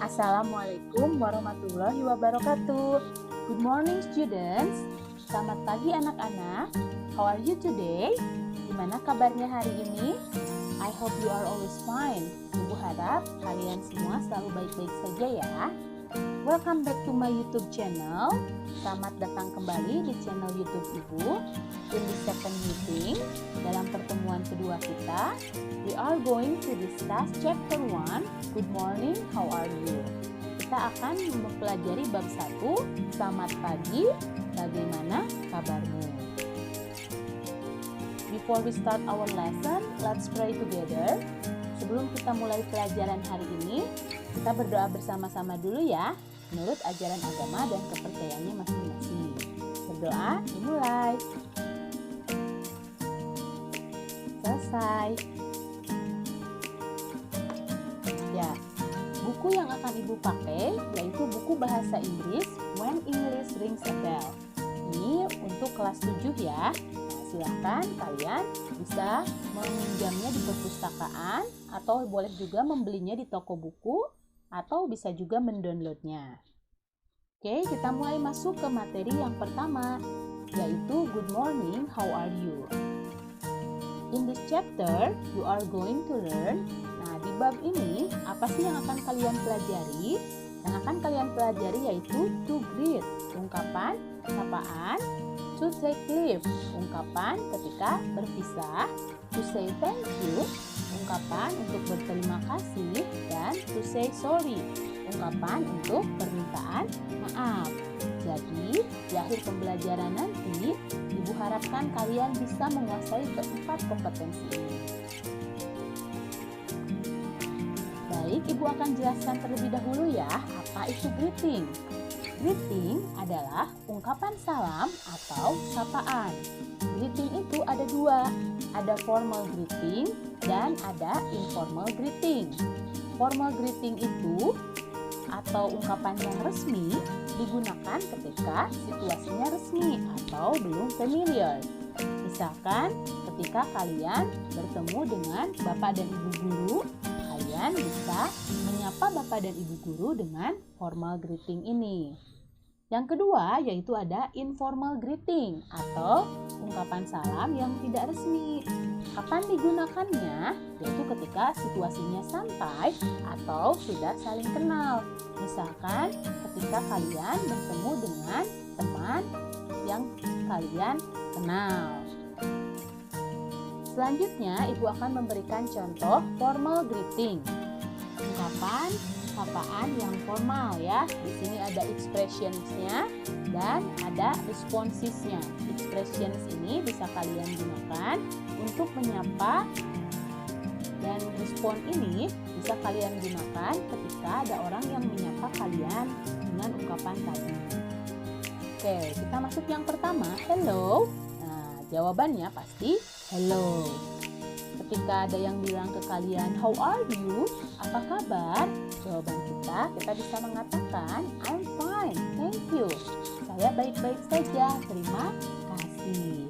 Assalamualaikum warahmatullahi wabarakatuh. Good morning students. Selamat pagi anak-anak. How are you today? Gimana kabarnya hari ini? I hope you are always fine. Ibu harap kalian semua selalu baik-baik saja ya. Welcome back to my YouTube channel. Selamat datang kembali di channel YouTube Ibu. In the second meeting, dalam pertemuan kedua kita, we are going to discuss chapter 1. Good morning, how are you? Kita akan mempelajari bab 1. Selamat pagi, bagaimana kabarmu? Before we start our lesson, let's pray together. Sebelum kita mulai pelajaran hari ini, kita berdoa bersama-sama dulu ya, menurut ajaran agama dan kepercayaannya masing-masing. Berdoa dimulai. Selesai. Ya, buku yang akan Ibu pakai yaitu buku bahasa Inggris When English Rings a Bell. Ini untuk kelas 7 ya. Nah, silahkan kalian bisa meminjamnya di perpustakaan atau boleh juga membelinya di toko buku atau bisa juga mendownloadnya. Oke, kita mulai masuk ke materi yang pertama, yaitu Good morning, how are you? In this chapter, you are going to learn. Nah, di bab ini, apa sih yang akan kalian pelajari? Yang akan kalian pelajari yaitu to greet, ungkapan sapaan, to take leave, ungkapan ketika berpisah, to say thank you, ungkapan untuk berterima kasih, dan to say sorry, ungkapan untuk permintaan maaf. Jadi, di akhir pembelajaran nanti, Ibu harapkan kalian bisa menguasai keempat kompetensi ini. Baik, Ibu akan jelaskan terlebih dahulu ya, apa itu greeting. Greeting adalah ungkapan salam atau sapaan. Greeting itu ada dua, ada formal greeting dan ada informal greeting. Formal greeting itu atau ungkapan yang resmi digunakan ketika situasinya resmi atau belum familiar. Misalkan ketika kalian bertemu dengan Bapak dan Ibu guru, kalian bisa menyapa Bapak dan Ibu guru dengan formal greeting ini. Yang kedua yaitu ada informal greeting atau ungkapan salam yang tidak resmi. Kapan digunakannya? Yaitu ketika situasinya santai atau sudah saling kenal. Misalkan ketika kalian bertemu dengan teman yang kalian kenal. Selanjutnya, Ibu akan memberikan contoh formal greeting. Ungkapan sapaan yang formal ya. Di sini ada expressions-nya dan ada responses-nya. Expressions ini bisa kalian gunakan untuk menyapa dan respon ini bisa kalian gunakan ketika ada orang yang menyapa kalian dengan ungkapan tadi. Oke, kita masuk yang pertama, hello. Nah, jawabannya pasti hello. Ketika ada yang bilang ke kalian, how are you? Apa kabar? Jawaban kita bisa mengatakan, I'm fine, thank you. Saya baik-baik saja, terima kasih.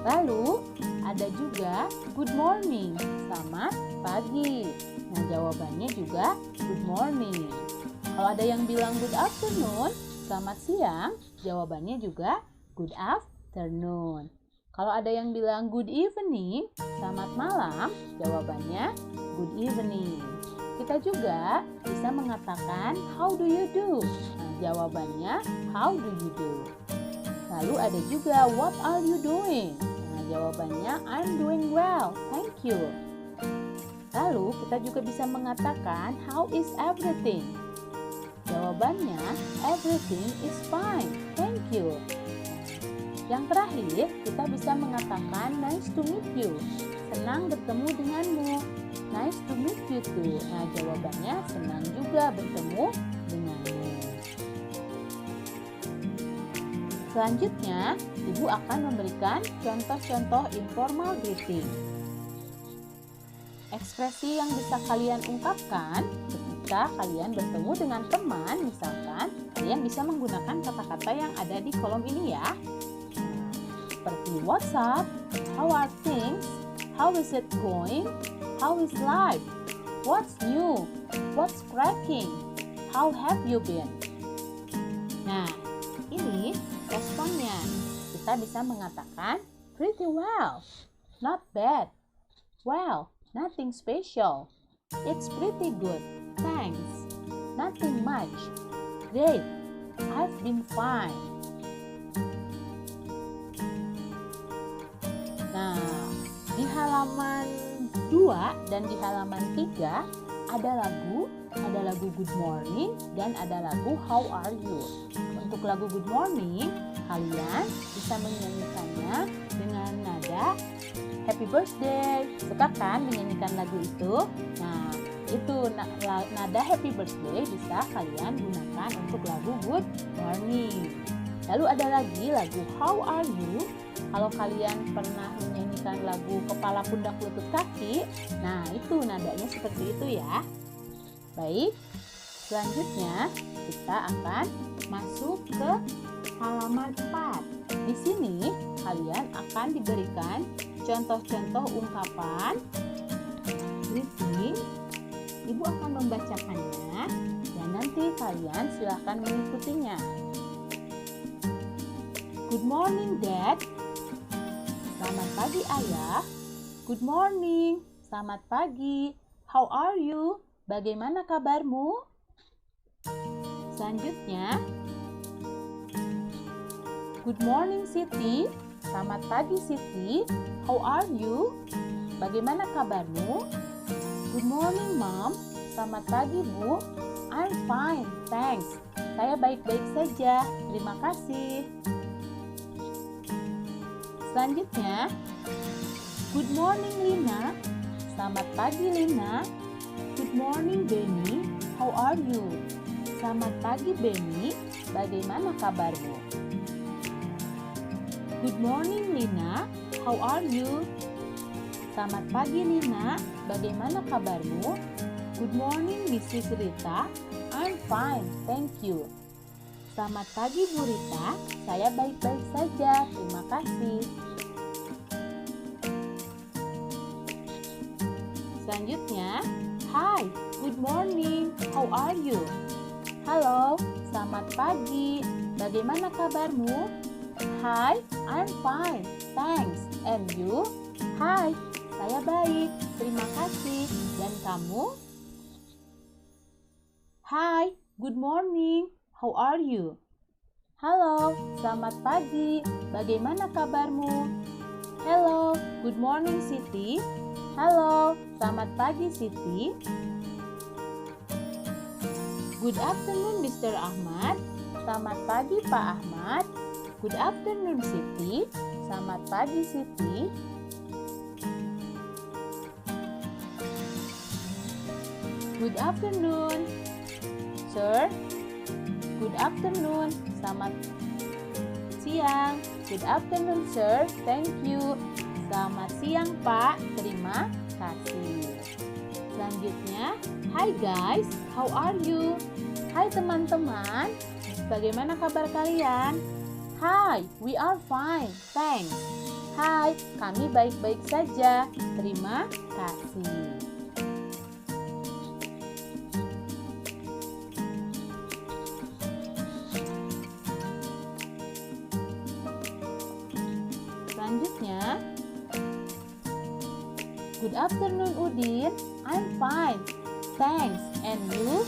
Lalu, ada juga good morning, selamat pagi. Nah, jawabannya juga good morning. Kalau ada yang bilang good afternoon, selamat siang, jawabannya juga good afternoon. Kalau ada yang bilang good evening, selamat malam, jawabannya good evening. Kita juga bisa mengatakan how do you do? Nah, jawabannya how do you do? Lalu ada juga what are you doing? Nah, jawabannya I'm doing well, thank you. Lalu kita juga bisa mengatakan how is everything? Jawabannya everything is fine, thank you. Yang terakhir, kita bisa mengatakan nice to meet you. Senang bertemu denganmu. Nice to meet you too. Nah, jawabannya senang juga bertemu denganmu. Selanjutnya, Ibu akan memberikan contoh-contoh informal greeting. Ekspresi yang bisa kalian ungkapkan ketika kalian bertemu dengan teman, misalkan kalian bisa menggunakan kata-kata yang ada di kolom ini ya. Seperti what's up, how are things, how is it going, how is life, what's new, what's cracking. How have you been? Nah, ini responnya. Kita bisa mengatakan pretty well, not bad, well, nothing special, it's pretty good, thanks, nothing much, great, I've been fine. Nah, di halaman 2 dan di halaman 3 ada lagu Good Morning dan ada lagu How Are You. Untuk lagu Good Morning, kalian bisa menyanyikannya dengan nada Happy Birthday. Suka kan menyanyikan lagu itu? Nah, itu nada Happy Birthday bisa kalian gunakan untuk lagu Good Morning. Lalu ada lagi lagu How Are You. Kalau kalian pernah menyanyikan lagu Kepala Pundak Lutut Kaki, nah itu nadanya seperti itu ya. Baik, selanjutnya kita akan masuk ke halaman 4. Di sini kalian akan diberikan contoh-contoh ungkapan greeting. Ibu akan membacakannya dan nanti kalian silahkan mengikutinya. Good morning, Dad. Selamat pagi, Ayah. Good morning. Selamat pagi. How are you? Bagaimana kabarmu? Selanjutnya, good morning, Siti. Selamat pagi, Siti. How are you? Bagaimana kabarmu? Good morning, Mom. Selamat pagi, Bu. I'm fine, thanks. Saya baik-baik saja. Terima kasih. Selanjutnya, good morning, Lina. Selamat pagi, Lina. Good morning, Benny. How are you? Selamat pagi, Benny. Bagaimana kabarmu? Good morning, Lina. How are you? Selamat pagi, Lina. Bagaimana kabarmu? Good morning, Mrs. Rita. I'm fine, thank you. Selamat pagi, Bu Rita. Saya baik-baik saja. Terima kasih. Selanjutnya, hi, good morning. How are you? Halo, selamat pagi. Bagaimana kabarmu? Hi, I'm fine, thanks. And you? Hi, saya baik, terima kasih. Dan kamu? Hi, good morning. How are you? Halo, selamat pagi. Bagaimana kabarmu? Hello, good morning, Siti. Halo, selamat pagi, Siti. Good afternoon, Mr. Ahmad. Selamat pagi, Pak Ahmad. Good afternoon, Siti. Selamat pagi, Siti. Good afternoon, sir. Good afternoon. Selamat siang. Good afternoon, sir. Thank you. Selamat siang, Pak. Terima kasih. Selanjutnya, hi guys, how are you? Hai teman-teman, bagaimana kabar kalian? Hi, we are fine, thanks. Hai, kami baik-baik saja. Terima kasih. Selanjutnya, good afternoon, Udin. I'm fine, thanks. And you?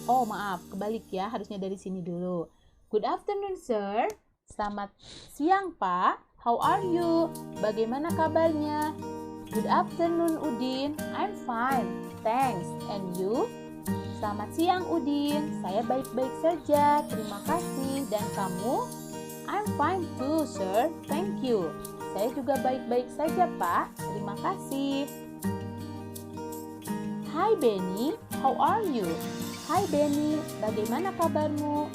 Oh, maaf, kebalik ya. Harusnya dari sini dulu. Good afternoon, sir. Selamat siang, Pak. How are you? Bagaimana kabarnya? Good afternoon, Udin. I'm fine, thanks. And you? Selamat siang, Udin. Saya baik-baik saja. Terima kasih. Dan kamu? I'm fine too, sir. Thank you. Saya juga baik-baik saja, Pak. Terima kasih. Hi, Benny. How are you? Hai, Benny. Bagaimana kabarmu?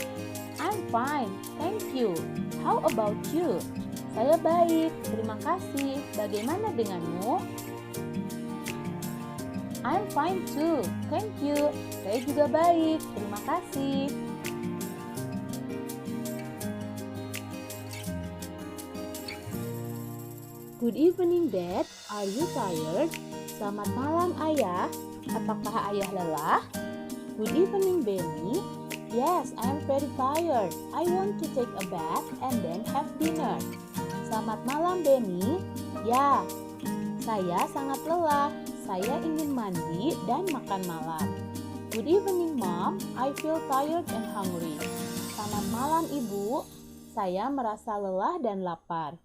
I'm fine. Thank you. How about you? Saya baik. Terima kasih. Bagaimana denganmu? I'm fine too. Thank you. Saya juga baik. Terima kasih. Good evening, Dad. Are you tired? Selamat malam, Ayah. Apakah Ayah lelah? Good evening, Benny. Yes, I am very tired. I want to take a bath and then have dinner. Selamat malam, Benny. Ya, saya sangat lelah. Saya ingin mandi dan makan malam. Good evening, Mom. I feel tired and hungry. Selamat malam, Ibu. Saya merasa lelah dan lapar.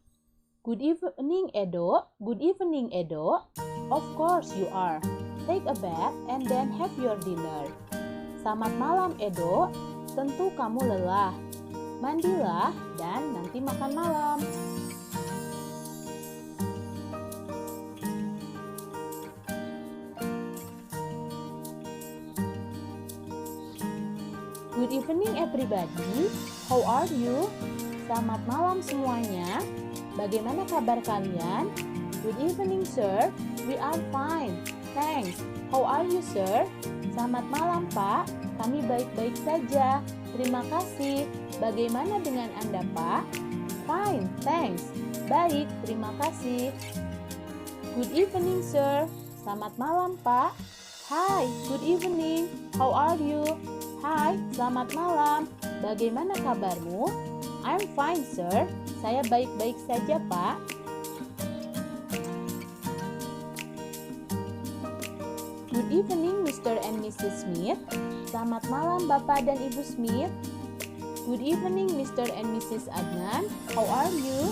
Good evening, Edo. Good evening, Edo. Of course you are. Take a bath and then have your dinner. Selamat malam, Edo. Tentu kamu lelah. Mandilah dan nanti makan malam. Good evening everybody, how are you? Selamat malam semuanya, bagaimana kabar kalian? Good evening sir, we are fine, thanks. How are you sir? Selamat malam Pak, kami baik-baik saja, terima kasih. Bagaimana dengan Anda Pak? Fine, thanks. Baik, terima kasih. Good evening sir, selamat malam Pak. Hi, good evening, how are you? Hai, selamat malam. Bagaimana kabarmu? I'm fine, sir. Saya baik-baik saja, Pak. Good evening, Mr. and Mrs. Smith. Selamat malam, Bapak dan Ibu Smith. Good evening, Mr. and Mrs. Adnan. How are you?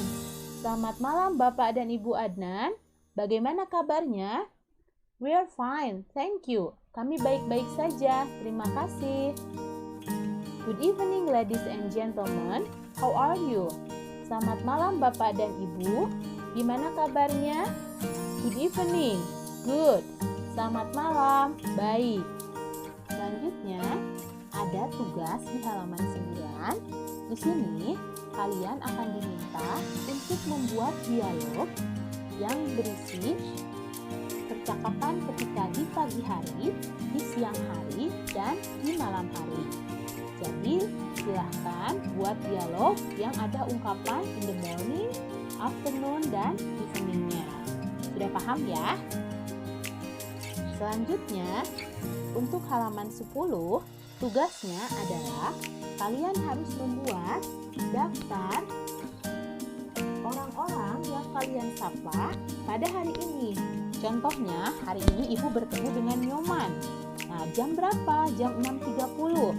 Selamat malam, Bapak dan Ibu Adnan. Bagaimana kabarnya? We're fine, thank you. Kami baik-baik saja, terima kasih. Good evening ladies and gentlemen, how are you? Selamat malam Bapak dan Ibu, gimana kabarnya? Good evening, good. Selamat malam, baik. Selanjutnya, ada tugas di halaman 9. Di sini, kalian akan diminta untuk membuat dialog yang berisi percakapan ketika di pagi hari, di siang hari, dan di malam hari. Jadi, silahkan buat dialog yang ada ungkapan in the morning, afternoon, dan evening-nya. Sudah paham ya? Selanjutnya, untuk halaman 10, tugasnya adalah kalian harus membuat daftar orang-orang yang kalian sapa pada hari ini. Contohnya, hari ini Ibu bertemu dengan Nyoman. Nah, jam berapa? Jam 6.30.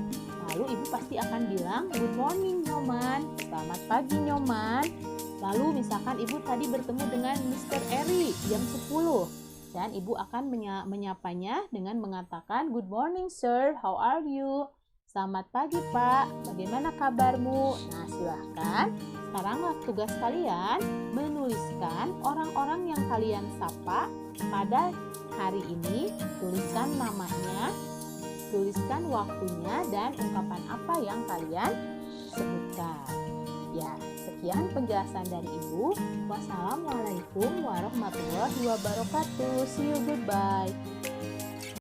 Lalu Ibu pasti akan bilang, good morning Nyoman, selamat pagi Nyoman. Lalu misalkan Ibu tadi bertemu dengan Mr. Eri jam 10. Dan Ibu akan menyapanya dengan mengatakan, good morning sir, how are you? Selamat pagi Pak, bagaimana kabarmu? Nah, silahkan. Sekarang tugas kalian menuliskan orang-orang yang kalian sapa pada hari ini. Tuliskan namanya, tuliskan waktunya, dan ungkapan apa yang kalian sebutkan. Ya, sekian penjelasan dari Ibu. Wassalamualaikum warahmatullahi wabarakatuh. See you, goodbye.